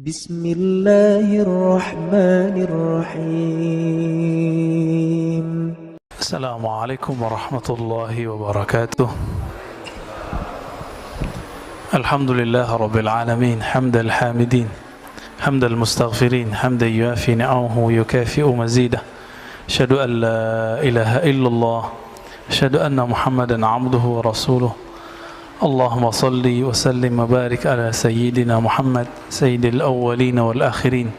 Bismillahirrahmanirrahim. Assalamualaikum warahmatullahi wabarakatuh. Alhamdulillah rabbil alamin, hamdal hamidin, hamdal mustaghfirin, hamdan yuafi ni'amahu yukafi'u mazidah. Asyhadu an la ilaha illallah, asyhadu anna Muhammadan abduhu wa rasuluh. Allahumma salli wa sallim wa barik ala sayyidina Muhammad sayyidil awwalin wal akhirin,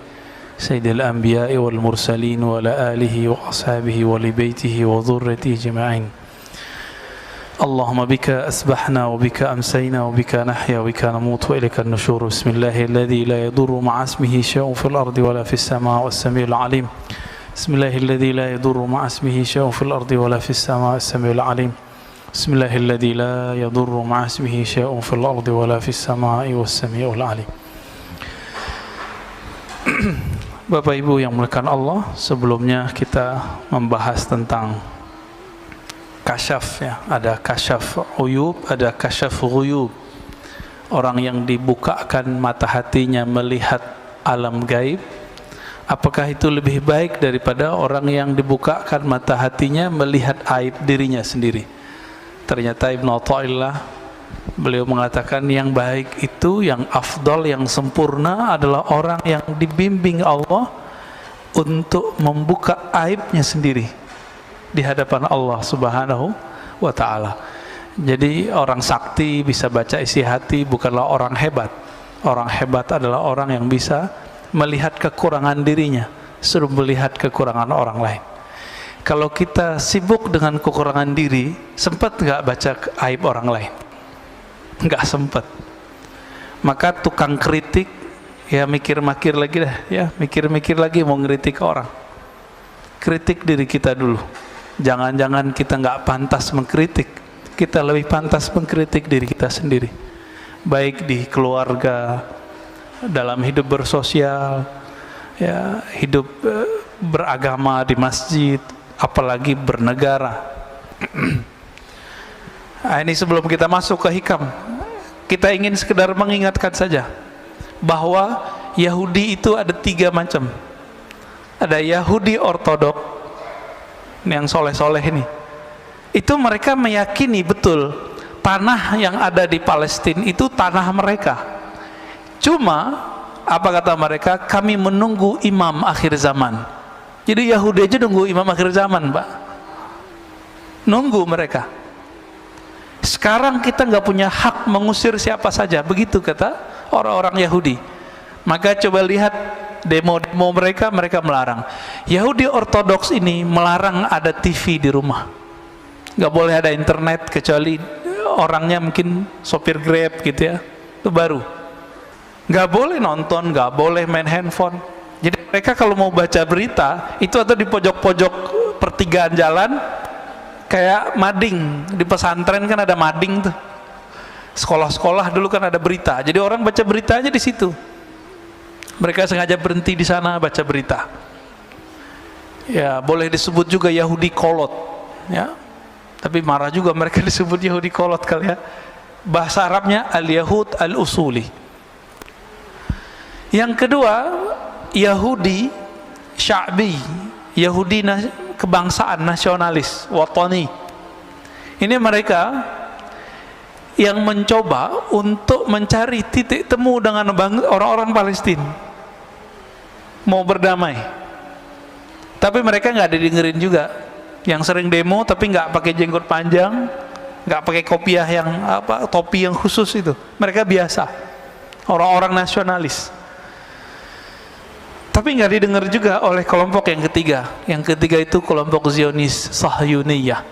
sayyidil anbiya'i wal mursalin wa ala alihi wa ashabihi wa li baitihi wa dhurriyyatihi ajma'in. Allahumma bika asbahna wa bika amsayna wa bika nahya wa bika namutu wa ilaika an-nushur. Bismillahilladzi la yadurru ma'a ismihi syai'un fil ardi wa la fis samaa'i was-sami'ul 'alim. Bismillahilladzi la yadurru ma'a ismihi syai'un fil ardi wa la fis samaa'i was-sami'ul 'alim. Bismillahilladzi la yadurru ma'a ismihi syai'un fil ardi wa la fis samaa'i was-sami'ul 'alim. Bapak Ibu yang dimuliakan Allah, sebelumnya kita membahas tentang kasyaf ya. Ada kasyaf uyub, ada kasyaf ghuyub. Orang yang dibukakan mata hatinya melihat alam gaib. Apakah itu lebih baik daripada orang yang dibukakan mata hatinya melihat aib dirinya sendiri? Ternyata Ibnu Athaillah beliau mengatakan yang baik itu, yang afdal, yang sempurna adalah orang yang dibimbing Allah untuk membuka aibnya sendiri di hadapan Allah Subhanahu wa ta'ala. Jadi orang sakti bisa baca isi hati bukanlah orang hebat. Orang hebat adalah orang yang bisa melihat kekurangan dirinya suruh melihat kekurangan orang lain. Kalau kita sibuk dengan kekurangan diri, sempat nggak baca aib orang lain? Nggak sempat. Maka tukang kritik ya mikir-mikir lagi dah ya, mikir-mikir lagi mau ngeritik orang. Kritik diri kita dulu. Jangan-jangan kita nggak pantas mengkritik, kita lebih pantas mengkritik diri kita sendiri. Baik di keluarga, dalam hidup bersosial, ya, hidup beragama di masjid, apalagi bernegara. Nah, ini sebelum kita masuk ke hikam, kita ingin sekedar mengingatkan saja bahwa Yahudi itu ada 3 macam. Ada Yahudi ortodok, yang soleh-soleh ini. Itu mereka meyakini betul tanah yang ada di Palestina itu tanah mereka. Cuma apa kata mereka? Kami menunggu imam akhir zaman. Jadi Yahudi aja nunggu imam akhir zaman, Pak. Nunggu mereka. Sekarang kita nggak punya hak mengusir siapa saja, begitu kata orang-orang Yahudi. Maka coba lihat demo-demo mereka melarang. Yahudi ortodoks ini melarang ada TV di rumah. Nggak boleh ada internet kecuali orangnya mungkin sopir Grab gitu ya. Itu baru. Nggak boleh nonton, nggak boleh main handphone. Jadi mereka kalau mau baca berita itu atau di pojok-pojok pertigaan jalan, kayak mading di pesantren kan ada mading tuh. Sekolah-sekolah dulu kan ada berita. Jadi orang baca beritanya di situ. Mereka sengaja berhenti di sana baca berita. Ya boleh disebut juga Yahudi kolot, ya. Tapi marah juga mereka disebut Yahudi kolot kali ya. Bahasa Arabnya al-Yahud al-Usuli. Yang kedua, Yahudi Sya'bi, Yahudi kebangsaan, nasionalis, watani. Ini mereka yang mencoba untuk mencari titik temu dengan orang-orang Palestina, mau berdamai. Tapi mereka nggak didengerin juga. Yang sering demo tapi nggak pakai jenggot panjang, nggak pakai kopiah yang topi yang khusus itu. Mereka biasa, orang-orang nasionalis. Tapi nggak didengar juga oleh kelompok yang ketiga. Yang ketiga itu kelompok Zionis Sahyuniyah.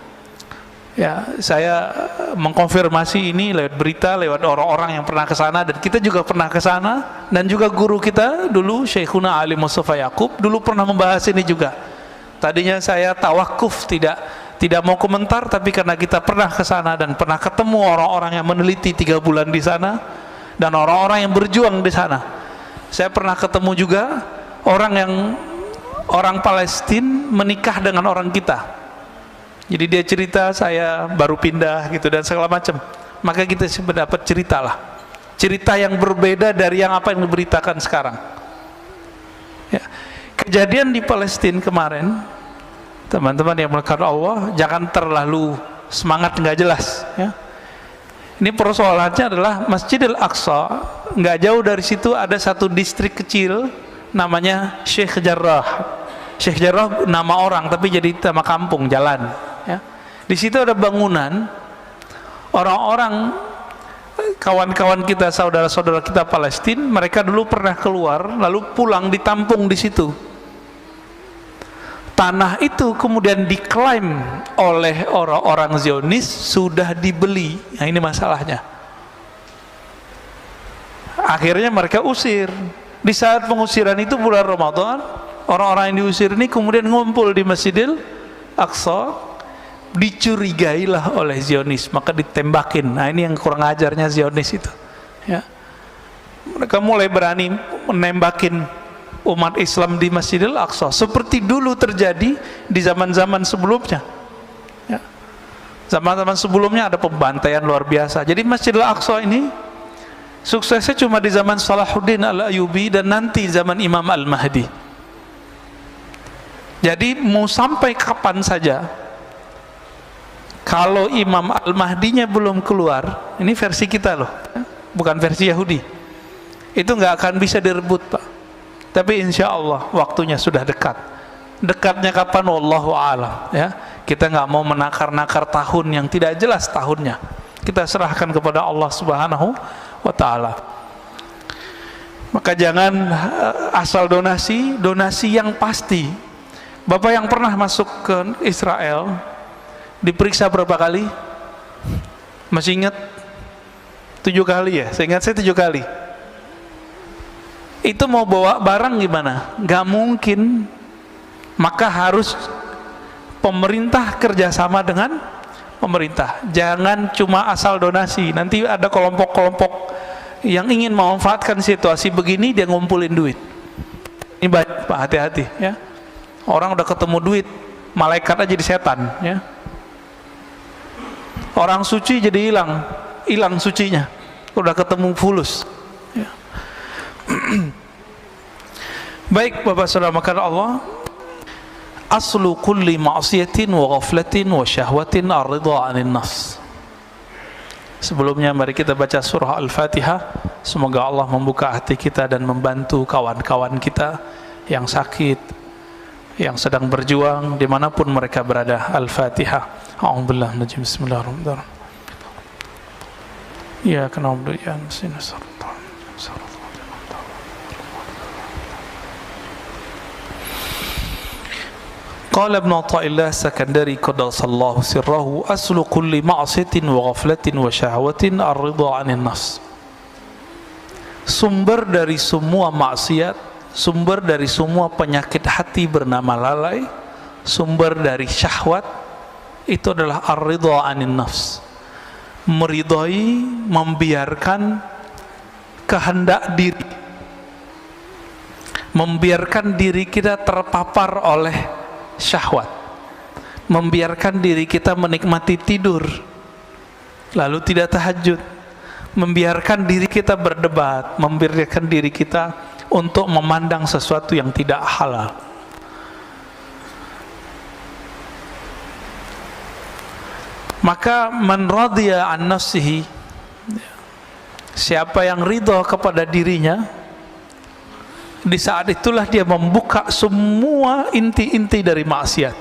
Ya, saya mengkonfirmasi ini lewat berita, lewat orang-orang yang pernah ke sana, dan kita juga pernah ke sana, dan juga guru kita dulu Syekhuna Ali Mustafa Yaqub dulu pernah membahas ini juga. Tadinya saya tawakuf, tidak mau komentar, tapi karena kita pernah ke sana dan pernah ketemu orang-orang yang meneliti 3 bulan di sana dan orang-orang yang berjuang di sana. Saya pernah ketemu juga orang Palestina menikah dengan orang kita. Jadi dia cerita saya baru pindah gitu dan segala macam. Maka kita mendapat cerita lah cerita yang berbeda dari yang apa yang diberitakan sekarang. Ya. Kejadian di Palestina kemarin, teman-teman yang melakukan Allah, jangan terlalu semangat nggak jelas. Ya. Ini persoalannya adalah Masjidil Aqsa, nggak jauh dari situ ada satu distrik kecil namanya Sheikh Jarrah. Sheikh Jarrah nama orang tapi jadi nama kampung, jalan. Ya. Di situ ada bangunan, orang-orang kawan-kawan kita, saudara-saudara kita Palestina, mereka dulu pernah keluar lalu pulang ditampung di situ. Tanah itu kemudian diklaim oleh orang-orang Zionis sudah dibeli. Nah ini masalahnya. Akhirnya mereka usir. Di saat pengusiran itu bulan Ramadan, orang-orang yang diusir ini kemudian ngumpul di Masjidil Aqsa, dicurigailah oleh Zionis, maka ditembakin. Nah ini yang kurang ajarnya Zionis itu. Ya. Mereka mulai berani menembakin umat Islam di Masjidil Aqsa seperti dulu terjadi di zaman-zaman sebelumnya. Ya. Zaman-zaman sebelumnya ada pembantaian luar biasa. Jadi Masjidil Aqsa ini suksesnya cuma di zaman Salahuddin Al-Ayyubi dan nanti zaman Imam Al-Mahdi. Jadi mau sampai kapan saja, kalau Imam Al-Mahdinya belum keluar, ini versi kita loh, bukan versi Yahudi, itu nggak akan bisa direbut, Pak. Tapi insya Allah waktunya sudah dekat. Dekatnya kapan? Wallahu a'lam. Ya, kita nggak mau menakar-nakar tahun yang tidak jelas tahunnya. Kita serahkan kepada Allah Subhanahu wa Ta'ala. Maka jangan asal donasi yang pasti. Bapak yang pernah masuk ke Israel diperiksa berapa kali? Masih ingat? 7 kali ya? Saya ingat saya 7 kali. Itu mau bawa barang gimana? Gak mungkin. Maka harus pemerintah kerjasama dengan pemerintah. Jangan cuma asal donasi. Nanti ada kelompok-kelompok yang ingin memanfaatkan situasi begini, dia ngumpulin duit. Ini baik, Pak, hati-hati ya. Orang udah ketemu duit, malaikat aja jadi setan ya. Orang suci jadi hilang sucinya. Udah ketemu fulus. Ya. Baik Bapak Saudara makanan Allah, aslu kulli ma'siyatin wa ghaflatin wa syahwatin ar-ridha 'anil nafs. Sebelumnya mari kita baca surah Al-Fatihah. Semoga Allah membuka hati kita dan membantu kawan-kawan kita yang sakit, yang sedang berjuang dimanapun mereka berada. Al-Fatihah. A'udzubillahi minasy bismillahirrahmanirrahim. Ya kana abdu ya nasiina sallallahu. Qala Ibn Athaillah Sakandari qaddasallahu sirrahu aslu kulli ma'siyatin wa ghaflatin wa syahwatin ar-ridha 'anil nafs. Sumber dari semua maksiat, sumber dari semua penyakit hati bernama lalai, sumber dari syahwat itu adalah ar-ridha 'anil nafs. Meridhai, membiarkan kehendak diri, membiarkan diri kita terpapar oleh syahwat, membiarkan diri kita menikmati tidur lalu tidak tahajud, membiarkan diri kita berdebat, membiarkan diri kita untuk memandang sesuatu yang tidak halal. Maka man radhiya an nafsihi, siapa yang ridha kepada dirinya, di saat itulah dia membuka semua inti-inti dari maksiat.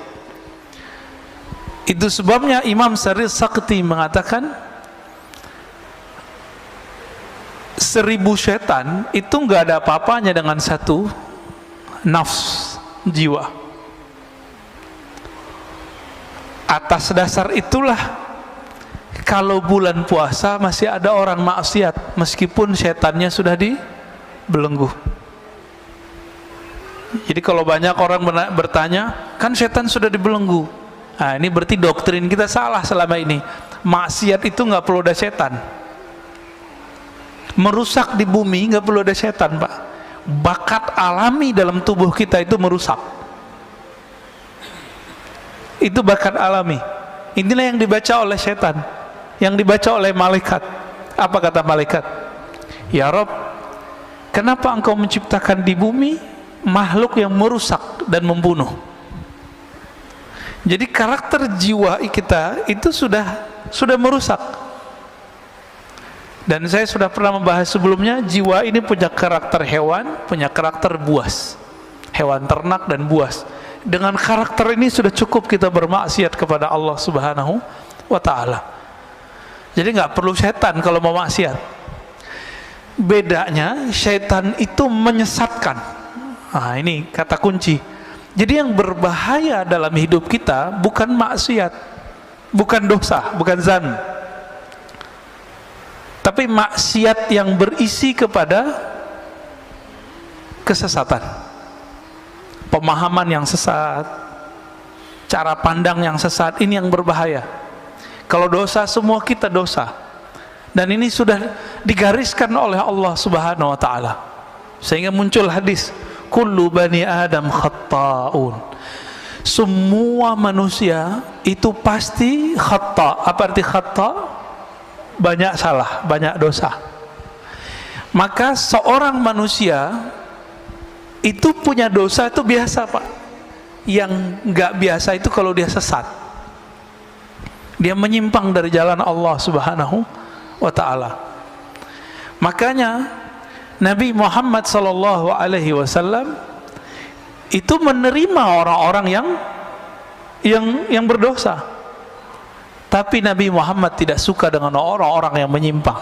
Itu sebabnya Imam Sarir Sakti mengatakan 1000 setan itu nggak ada apa-apanya dengan satu nafs, jiwa. Atas dasar itulah kalau bulan puasa masih ada orang maksiat meskipun setannya sudah dibelenggu. Jadi kalau banyak orang bertanya, kan setan sudah dibelenggu. Nah ini berarti doktrin kita salah selama ini. Maksiat itu nggak perlu ada setan. Merusak di bumi nggak perlu ada setan, Pak. Bakat alami dalam tubuh kita itu merusak. Itu bakat alami. Inilah yang dibaca oleh setan, yang dibaca oleh malaikat. Apa kata malaikat? ya Rob, kenapa engkau menciptakan di bumi makhluk yang merusak dan membunuh? Jadi karakter jiwa kita itu sudah merusak. Dan saya sudah pernah membahas sebelumnya, jiwa ini punya karakter hewan, punya karakter buas, hewan ternak dan buas. Dengan karakter ini sudah cukup kita bermaksiat kepada Allah Subhanahu wa ta'ala. Jadi nggak perlu setan kalau mau maksiat. Bedanya setan itu menyesatkan. Nah, ini kata kunci. Jadi yang berbahaya dalam hidup kita bukan maksiat, bukan dosa, bukan zan, tapi maksiat yang berisi kepada kesesatan, pemahaman yang sesat, cara pandang yang sesat. Ini yang berbahaya. Kalau dosa, semua kita dosa, dan ini sudah digariskan oleh Allah Subhanahu wa ta'ala, sehingga muncul hadis, kullu bani adam khatta'un, semua manusia itu pasti khata'. Apa arti khata'? Banyak salah, banyak dosa. Maka seorang manusia itu punya dosa itu biasa, Pak. Yang nggak biasa itu kalau dia sesat, dia menyimpang dari jalan Allah Subhanahu wa ta'ala. Makanya Nabi Muhammad sallallahu alaihi wasallam itu menerima orang-orang yang berdosa. Tapi Nabi Muhammad tidak suka dengan orang-orang yang menyimpang.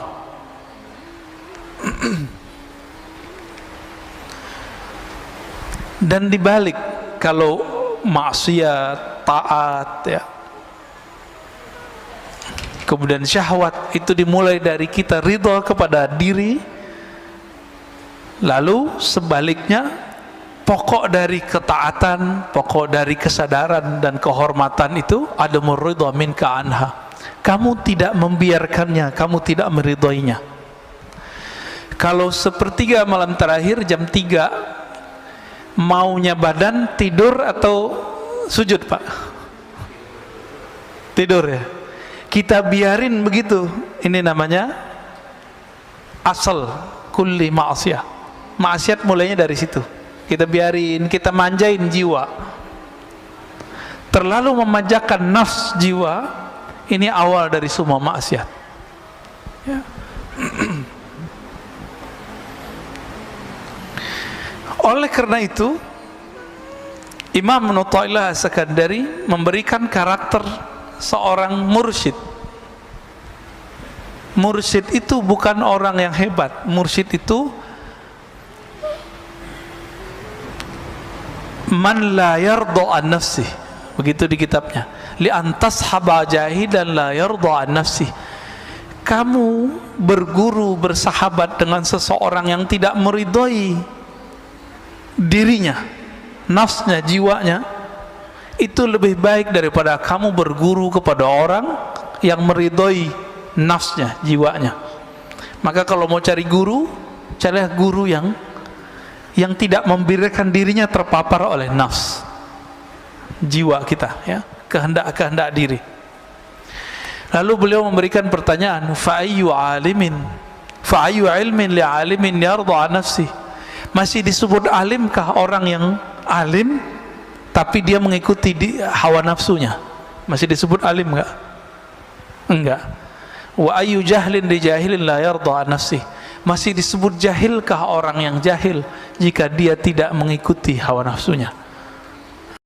Dan dibalik, kalau maksiat, taat, ya, kemudian syahwat itu dimulai dari kita ridha kepada diri, lalu sebaliknya pokok dari ketaatan, pokok dari kesadaran dan kehormatan itu adamur ridha minka anha. Kamu tidak membiarkannya, kamu tidak meridhoinya. Kalau sepertiga malam terakhir jam 3 maunya badan tidur atau sujud, Pak? Tidur, ya. Kita biarin begitu. Ini namanya asal kulli ma'asiyah. Maksiat mulainya dari situ. Kita biarin, kita manjain jiwa, terlalu memanjakan nafs jiwa. Ini awal dari semua maksiat, ya. Oleh karena itu Imam Nu'taillah As-Sakandari memberikan karakter seorang mursyid. Mursyid itu bukan orang yang hebat. Mursyid itu man la yarda an nafsih, begitu di kitabnya, li antas haba jahidan la yarda an nafsih. Kamu berguru, bersahabat dengan seseorang yang tidak meridhoi dirinya, nafsnya, jiwanya, itu lebih baik daripada kamu berguru kepada orang yang meridhoi nafsnya, jiwanya. Maka kalau mau cari guru, carilah guru yang tidak membiarkan dirinya terpapar oleh nafs, jiwa kita, ya, kehendak-kehendak diri. Lalu beliau memberikan pertanyaan, fa'ayyu ilmin li'alimin yarda an nafsi. Masih disebut alimkah orang yang alim tapi dia mengikuti hawa nafsunya? Masih disebut alim enggak? Enggak. Wa ayyu jahlin li jahilin la yarda an nafsi. Masih disebut jahilkah orang yang jahil jika dia tidak mengikuti hawa nafsunya?